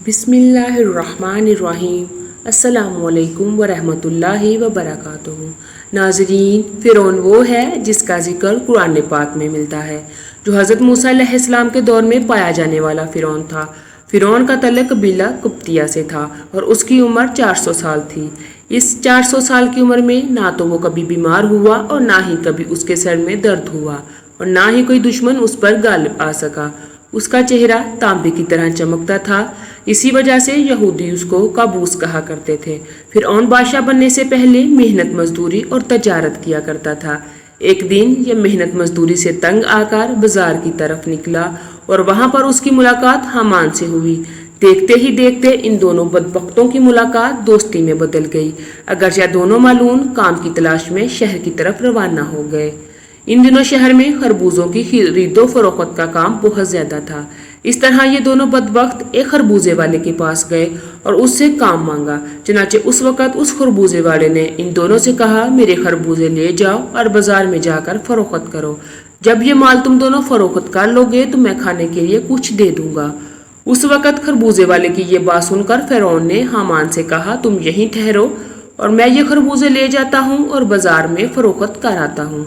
بسم اللہ الرحمن الرحیم۔ السلام علیکم ورحمۃ اللہ وبرکاتہ۔ ناظرین، فرعون وہ ہے جس کا ذکر قرآن پاک میں ملتا ہے، جو حضرت موسیٰ علیہ السلام کے دور میں پایا جانے والا فرعون تھا۔ فرعون کا تعلق قبیلہ قبطیہ سے تھا اور اس کی عمر 400 سال تھی۔ اس 400 سال کی عمر میں نہ تو وہ کبھی بیمار ہوا اور نہ ہی کبھی اس کے سر میں درد ہوا اور نہ ہی کوئی دشمن اس پر غالب آ سکا۔ اس کا چہرہ تانبے کی طرح چمکتا تھا، اسی وجہ سے یہودی اس کو قابوس کہا کرتے تھے۔ فرعون بادشاہ بننے سے پہلے محنت مزدوری اور تجارت کیا کرتا تھا۔ ایک دن یہ محنت مزدوری سے تنگ آ کر بازار کی طرف نکلا اور وہاں پر اس کی ملاقات حامان سے ہوئی۔ دیکھتے ہی دیکھتے ان دونوں بدبختوں کی ملاقات دوستی میں بدل گئی، اگرچہ دونوں ملعون کام کی تلاش میں شہر کی طرف روانہ ہو گئے۔ ان دنوں شہر میں خربوزوں کی خرید و فروخت کا کام بہت زیادہ تھا۔ اس طرح یہ دونوں بدبخت ایک خربوزے والے کے پاس گئے اور اس سے کام مانگا۔ چنانچہ اس وقت اس خربوزے والے نے ان دونوں سے کہا، میرے خربوزے لے جاؤ اور بازار میں جا کر فروخت کرو۔ جب یہ مال تم دونوں فروخت کر لو گے تو میں کھانے کے لیے کچھ دے دوں گا۔ اس وقت خربوزے والے کی یہ بات سن کر فرعون نے حامان سے کہا، تم یہیں ٹھہرو اور میں یہ خربوزے لے جاتا ہوں اور بازار میں فروخت کر آتا ہوں۔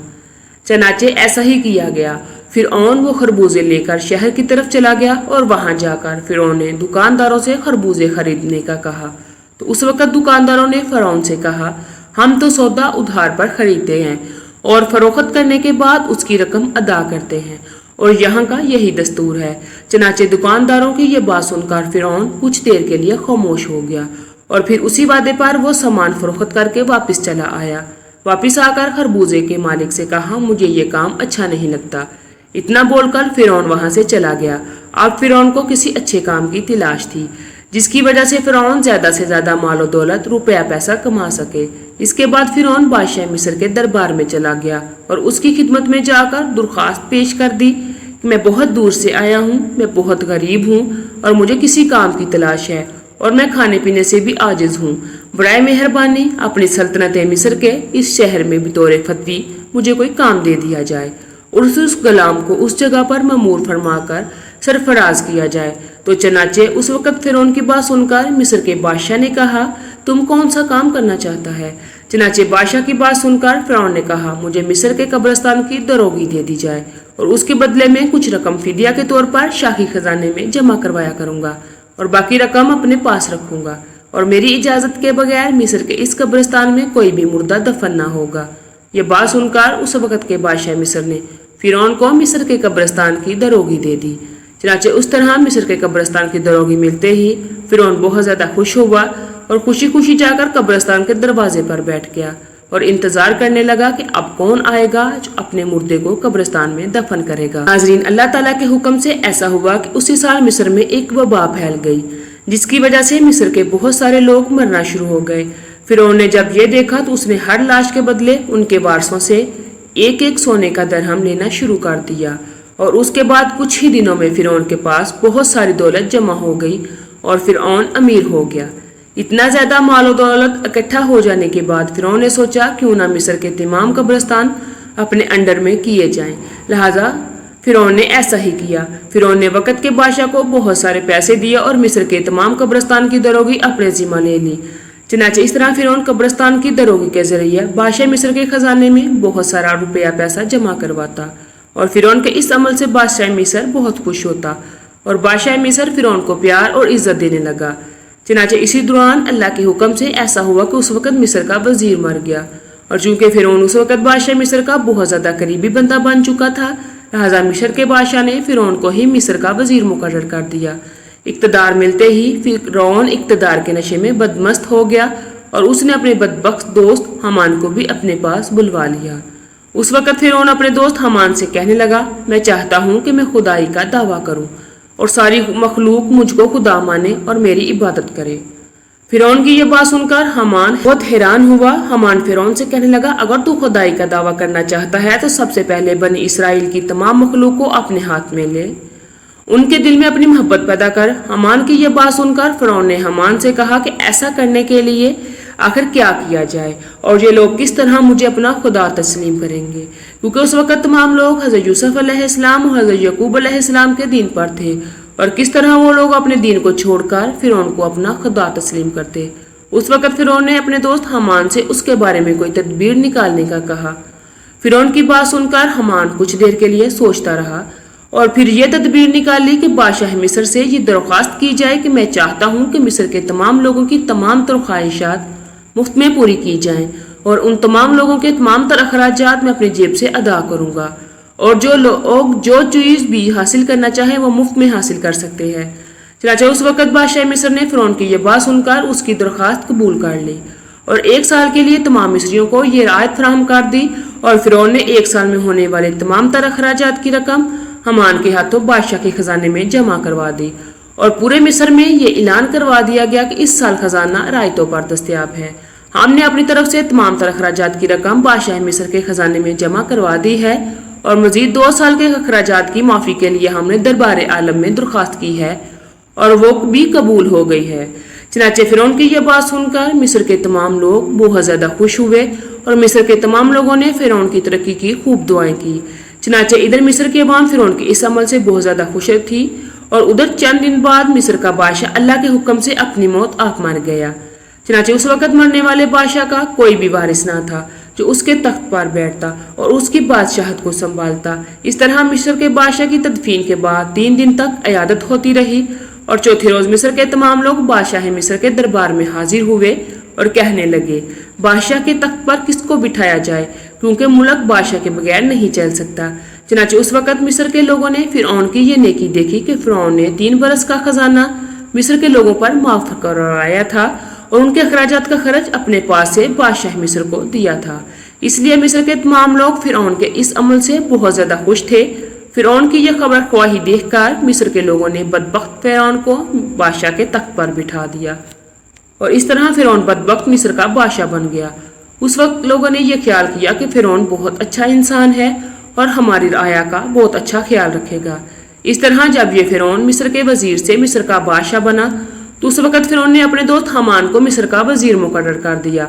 چنانچہ ایسا ہی کیا گیا۔ فرعون وہ خربوزے لے کر شہر کی طرف چلا گیا اور وہاں جا کر فرعون نے دکانداروں سے خربوزے خریدنے کا کہا۔ تو اس وقت دکانداروں نے فرعون سے کہا، ہم تو سودا ادھار پر خریدتے ہیں اور فروخت کرنے کے بعد اس کی رقم ادا کرتے ہیں، اور یہاں کا یہی دستور ہے۔ چنانچہ دکانداروں کی یہ بات سن کر فرعون کچھ دیر کے لیے خاموش ہو گیا اور پھر اسی وعدے پر وہ سامان فروخت کر کے واپس چلا آیا۔ واپس آ کر خربوزے کے مالک سے کہا، مجھے یہ کام اچھا نہیں لگتا۔ اتنا بول کر فرعون وہاں سے چلا گیا۔ اب فرعون کو کسی اچھے کام کی تلاش تھی جس کی وجہ سے فرعون زیادہ سے زیادہ مال و دولت، روپیہ پیسہ کما سکے۔ اس کے بعد فرعون بادشاہ مصر کے دربار میں چلا گیا اور اس کی خدمت میں جا کر درخواست پیش کر دی کہ میں بہت دور سے آیا ہوں، میں بہت غریب ہوں اور مجھے کسی کام کی تلاش ہے اور میں کھانے پینے سے بھی عاجز ہوں۔ برائے مہربانی اپنی سلطنت مصر کے اس شہر میں بطور فتوی مجھے کوئی کام دے دیا جائے اور اس غلام کو اس جگہ پر مأمور فرما کر سرفراز کیا جائے۔ تو چنانچہ اس وقت فرعون کی بات سن کر مصر کے بادشاہ نے کہا، تم کون سا کام کرنا چاہتا ہے؟ چنانچہ بادشاہ کی بات سن کر فرعون نے کہا، مجھے مصر کے قبرستان کی دروگی دے دی جائے اور اس کے بدلے میں کچھ رقم فدیہ کے طور پر شاہی خزانے میں جمع کروایا کروں گا اور باقی رقم اپنے پاس رکھوں گا، اور میری اجازت کے بغیر مصر کے اس قبرستان میں کوئی بھی مردہ دفن نہ ہوگا۔ یہ بات سن کر اس وقت کے بادشاہ مصر نے فرعون کو مصر کے قبرستان کی دروگی دے دی۔ چنانچہ اس طرح مصر کے قبرستان کی دروگی ملتے ہی فرعون بہت زیادہ خوش ہوا اور خوشی خوشی جا کر قبرستان کے دروازے پر بیٹھ گیا اور انتظار کرنے لگا کہ اب کون آئے گا جو اپنے مردے کو قبرستان میں دفن کرے گا۔ ناظرین، اللہ تعالیٰ کے حکم سے ایسا ہوا کہ اسی سال مصر میں ایک وبا پھیل گئی جس کی وجہ سے مصر کے بہت سارے لوگ مرنا شروع ہو گئے۔ فرعون نے جب یہ دیکھا تو اس نے ہر لاش کے بدلے ان کے وارثوں سے ایک ایک سونے کا درہم لینا شروع کر دیا، اور اس کے بعد کچھ ہی دنوں میں فرعون کے پاس بہت ساری دولت جمع ہو گئی اور فرعون امیر ہو گیا۔ اتنا زیادہ مال و دولت اکٹھا ہو جانے کے بعد فرعون نے سوچا کیوں نہ مصر کے تمام قبرستان اپنے انڈر میں کیے جائیں، لہٰذا فرعون نے ایسا ہی کیا۔ فرعون نے وقت کے بادشاہ کو بہت سارے پیسے دیے اور مصر کے تمام قبرستان کی دروگی اپنے ذمہ لے لی۔ چنانچہ اس طرح فرعون قبرستان کی دروگی کے ذریعے بادشاہ مصر کے خزانے میں بہت سارا روپیہ پیسہ جمع کرواتا، اور فرعون کے اس عمل سے بادشاہ مصر بہت خوش ہوتا اور بادشاہ مصر فرعون کو پیار اور عزت دینے لگا۔ چنانچہ اسی دوران اللہ کے حکم سے ایسا ہوا کہ اس وقت مصر کا وزیر مر گیا، اور چونکہ فرعون اس وقت بادشاہ مصر کا بہت زیادہ قریبی بندہ بن چکا تھا، لہٰذا مصر کے بادشاہ نے فرعون کو ہی مصر کا وزیر مقرر کر دیا۔ اقتدار ملتے ہی فرعون اقتدار کے نشے میں بدمست ہو گیا اور اس نے اپنے بدبخت دوست حامان کو بھی اپنے پاس بلوا لیا۔ اس وقت فرعون اپنے دوست حامان سے کہنے لگا، میں چاہتا ہوں کہ میں خدائی کا دعویٰ کروں اور ساری مخلوق مجھ کو خدا مانے اور میری عبادت کرے۔ فرعون کی یہ بات سن کر حامان بہت حیران ہوا۔ حامان فرعون سے کہنے لگا، اگر تو خدائی کا دعویٰ کرنا چاہتا ہے تو سب سے پہلے بنی اسرائیل کی تمام مخلوق کو اپنے ہاتھ میں لے، ان کے دل میں اپنی محبت پیدا کر۔ حامان کی یہ بات سن کر فرعون نے حامان سے کہا کہ ایسا کرنے کے لیے آخر کیا کیا جائے اور یہ لوگ کس طرح مجھے اپنا خدا تسلیم کریں گے، کیونکہ اس وقت تمام لوگ حضرت یوسف علیہ السلام اور حضرت یعقوب علیہ السلام کے دین پر تھے اور کس طرح وہ لوگ اپنے دین کو چھوڑ کر فرعون کو اپنا خدا تسلیم کرتے۔ اس وقت فرعون نے اپنے دوست حامان سے اس کے بارے میں کوئی تدبیر نکالنے کا کہا۔ فرعون کی بات سن کر حامان کچھ دیر کے لیے سوچتا رہا اور پھر یہ تدبیر نکالی کہ بادشاہ مصر سے یہ درخواست کی جائے کہ میں چاہتا ہوں کہ مصر کے تمام لوگوں کی تمام تر خواہشات مفت میں پوری کی جائیں اور ان تمام لوگوں کے تمام تر اخراجات میں اپنی جیب سے ادا کروں گا، اور جو لوگ جو چیز بھی حاصل کرنا چاہیں وہ مفت میں حاصل کر سکتے ہیں۔ چنانچہ اس وقت بادشاہ مصر نے فرعون کی یہ بات سن کر اس کی درخواست قبول کر لی اور 1 سال کے لیے تمام مصریوں کو یہ رعایت فراہم کر دی، اور فرعون نے 1 سال میں ہونے والے تمام تر اخراجات کی رقم حامان کے ہاتھوں بادشاہ کے خزانے میں جمع کروا دی، اور پورے مصر میں یہ اعلان کروا دیا گیا کہ اس سال خزانہ رعایتوں پر دستیاب ہے۔ ہم نے اپنی طرف سے تمام تر اخراجات کی رقم بادشاہ مصر کے خزانے میں جمع کروا دی ہے، اور مزید 2 سال کے اخراجات کی معافی کے لیے ہم نے دربار عالم میں درخواست کی ہے اور وہ بھی قبول ہو گئی ہے۔ چنانچہ فرعون کی یہ بات سن کر مصر کے تمام لوگ بہت زیادہ خوش ہوئے، اور مصر کے تمام لوگوں نے فرعون کی ترقی کی خوب دعائیں کی۔ چنانچہ ادھر مصر کے عوام فرعون کے اس عمل سے بہت زیادہ خوش تھی، اور ادھر چند دن بعد مصر کا بادشاہ اللہ کے حکم سے اپنی موت آپ مر گیا۔ چنانچہ اس وقت مرنے والے بادشاہ کا کوئی بھی وارث نہ تھا جو اس کے تخت پر بیٹھتا اور اس کی بادشاہت کو سنبھالتا۔ اس طرح مصر کے بادشاہ کی تدفین کے بعد 3 دن تک عیادت ہوتی رہی، اور چوتھے روز مصر کے تمام لوگ بادشاہ مصر کے دربار میں حاضر ہوئے اور کہنے لگے، بادشاہ کے تخت پر کس کو بٹھایا جائے، کیونکہ ملک بادشاہ کے بغیر نہیں چل سکتا۔ چنانچہ اس وقت مصر کے لوگوں نے فرعون کی یہ نیکی دیکھی کہ فرعون نے 3 برس کا خزانہ مصر کے لوگوں پر معاف کروایا تھا اور ان کے اخراجات کا خرچ اپنے پاس سے بادشاہ مصر کو دیا تھا۔ اس لیے مصر کے تمام لوگ فرعون کے اس عمل سے بہت زیادہ خوش تھے۔ فرعون کی یہ خبر خواہی دیکھ کر مصر کے لوگوں نے بدبخت فرعون کو بادشاہ کے تخت پر بٹھا دیا، اور اس طرح فرعون بدبخت مصر کا بادشاہ بن گیا۔ اس وقت لوگوں نے یہ خیال کیا کہ فرعون بہت اچھا انسان ہے اور ہماری رعایا کا بہت اچھا خیال رکھے گا۔ اس طرح جب یہ فرعون مصر کے وزیر سے مصر کا بادشاہ بنا تو اس وقت فرعون نے اپنے دوست حامان کو مصر کا وزیر مقرر کر دیا۔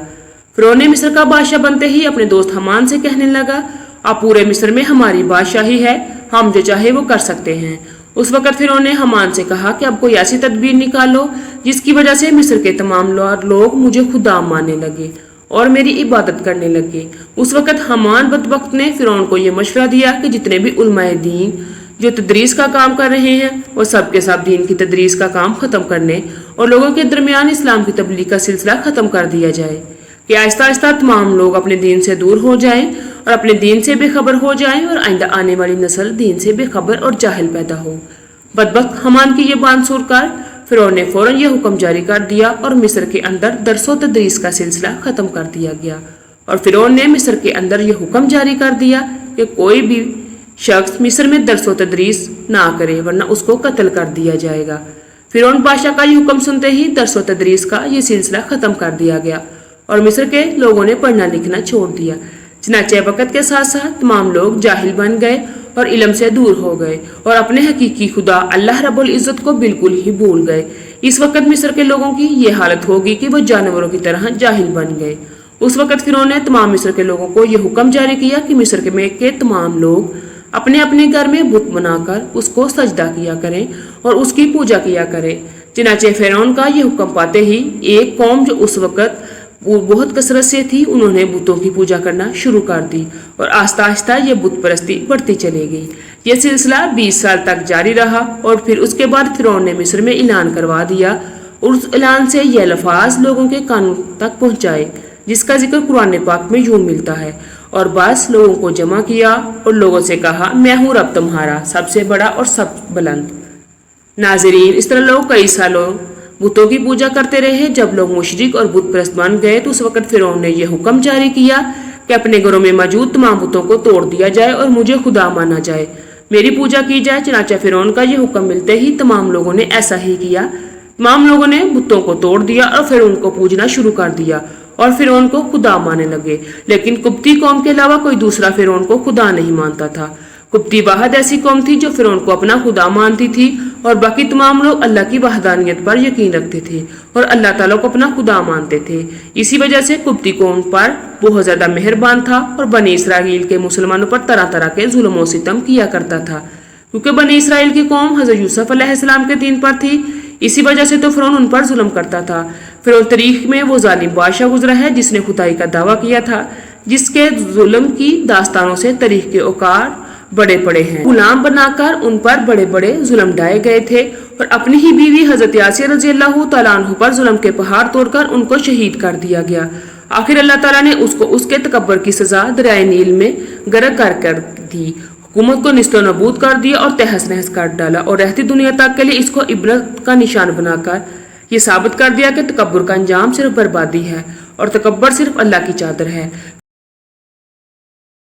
فرعون نے مصر کا بادشاہ بنتے ہی اپنے دوست حامان سے کہنے لگا، اب پورے مصر میں ہماری بادشاہی ہے، ہم جو چاہے وہ کر سکتے ہیں۔ اس وقت فرعون نے حامان سے کہا کہ اب کوئی ایسی تدبیر نکالو جس کی وجہ سے مصر کے تمام لوگ مجھے خدا ماننے لگے اور میری عبادت کرنے لگے۔ اس وقت حامان بدبخت نے فرعون کو یہ مشورہ دیا کہ جتنے بھی علماء دین جو تدریس کا کام کر رہے ہیں وہ سب کے سب دین کی تدریس کا کام ختم کرنے اور لوگوں کے درمیان اسلام کی تبلیغ کا سلسلہ ختم کر دیا جائے، کہ آہستہ آہستہ تمام لوگ اپنے دین سے دور ہو جائیں اور اپنے دین سے بے خبر ہو جائیں، اور آئندہ آنے والی نسل دین سے بے خبر اور جاہل پیدا ہو۔ بدبخت حامان کی یہ بات سن کر فرعون نے فوراً یہ حکم جاری کر دیا اور مصر کے اندر درس و تدریس کا سلسلہ ختم کر دیا گیا، اور فرعون نے مصر کے اندر یہ حکم جاری کر دیا کہ کوئی بھی شخص مصر میں درس و تدریس نہ کرے ورنہ اس کو قتل کر دیا جائے گا۔ فرعون بادشاہ کا یہ حکم سنتے ہی درس و تدریس کا یہ سلسلہ ختم کر دیا گیا اور مصر کے لوگوں نے پڑھنا لکھنا چھوڑ دیا۔ چنانچہ وقت کے ساتھ ساتھ تمام لوگ جاہل بن گئے اور علم سے دور ہو گئے اور اپنے حقیقی خدا اللہ رب العزت کو بالکل ہی بھول گئے۔ اس وقت مصر کے لوگوں کی یہ حالت ہوگی کہ وہ جانوروں کی طرح جاہل بن گئے۔ اس وقت فرعون نے تمام مصر کے لوگوں کو یہ حکم جاری کیا کہ مصر کے تمام لوگ اپنے اپنے گھر میں بت بنا کر اس کو سجدہ کیا کریں اور اس کی پوجا کیا کریں۔ چنانچہ فرعون کا یہ حکم پاتے ہی ایک قوم جو اس وقت بہت کثرت سے تھی انہوں نے بتوں کی پوجا کرنا شروع کر دی اور آہستہ آہستہ یہ بت پرستی بڑھتی چلی گئی۔ یہ سلسلہ 20 سال تک جاری رہا اور پھر اس کے بعد فرعون نے مصر میں اعلان کروا دیا اور اس اعلان سے یہ الفاظ لوگوں کے کانوں تک پہنچائے جس کا ذکر قرآن پاک میں یوں ملتا ہے، اور بعض لوگوں کو جمع کیا اور لوگوں سے کہا، میں ہوں رب تمہارا سب سے بڑا اور سب بلند۔ ناظرین، اس طرح لوگ کئی سالوں بتوں کی پوجا کرتے رہے۔ جب لوگ مشرک اور بت پرست بن گئے تو اس وقت فرعون نے یہ حکم جاری کیا کہ اپنے گھروں میں موجود تمام بتوں کو توڑ دیا جائے اور مجھے خدا مانا جائے، میری پوجا کی جائے۔ چنانچہ فرعون کا یہ حکم ملتے ہی تمام لوگوں نے ایسا ہی کیا۔ تمام لوگوں نے بتوں کو توڑ دیا اور فرعون کو پوجنا شروع کر دیا اور فرعون کو خدا ماننے لگے، لیکن قبطی قوم کے علاوہ کوئی دوسرا فرعون کو خدا نہیں مانتا تھا۔ قبطی واحد ایسی قوم تھی جو فرعون کو اپنا خدا مانتی تھی، اور باقی تمام لوگ اللہ کی وحدانیت پر یقین رکھتے تھے اور اللہ تعالیٰ کو اپنا خدا مانتے تھے۔ اسی وجہ سے قبطی قوم پر بہت زیادہ مہربان تھا اور بنی اسرائیل کے مسلمانوں پر طرح طرح کے ظلم و ستم کیا کرتا تھا، کیونکہ بنی اسرائیل کی قوم حضرت یوسف علیہ السلام کے دین پر تھی، اسی وجہ سے تو فرعون ان پر ظلم کرتا تھا۔ فرعون تاریخ میں وہ ظالم بادشاہ گزرا ہے جس نے خدائی کا دعویٰ کیا تھا، جس کے ظلم کی داستانوں سے تاریخ کے اوقات بڑے پڑے ہیں۔ غلام بنا کر ان پر بڑے بڑے ظلم ڈھائے گئے تھے اور اپنی ہی بیوی حضرت آسیہ رضی اللہ تعالیٰ عنہ پر ظلم کے پہاڑ توڑ کر ان کو شہید کر دیا گیا۔ آخر اللہ تعالیٰ نے اس کو اس کے تکبر کی سزا دریائے نیل میں غرق کر دی، حکومت کو نیست و نابود کر دیا اور تہس نہس کر ڈالا، اور رہتی دنیا تک کے لیے اس کو عبرت کا نشان بنا کر یہ ثابت کر دیا کہ تکبر کا انجام صرف بربادی ہے اور تکبر صرف اللہ کی چادر ہے۔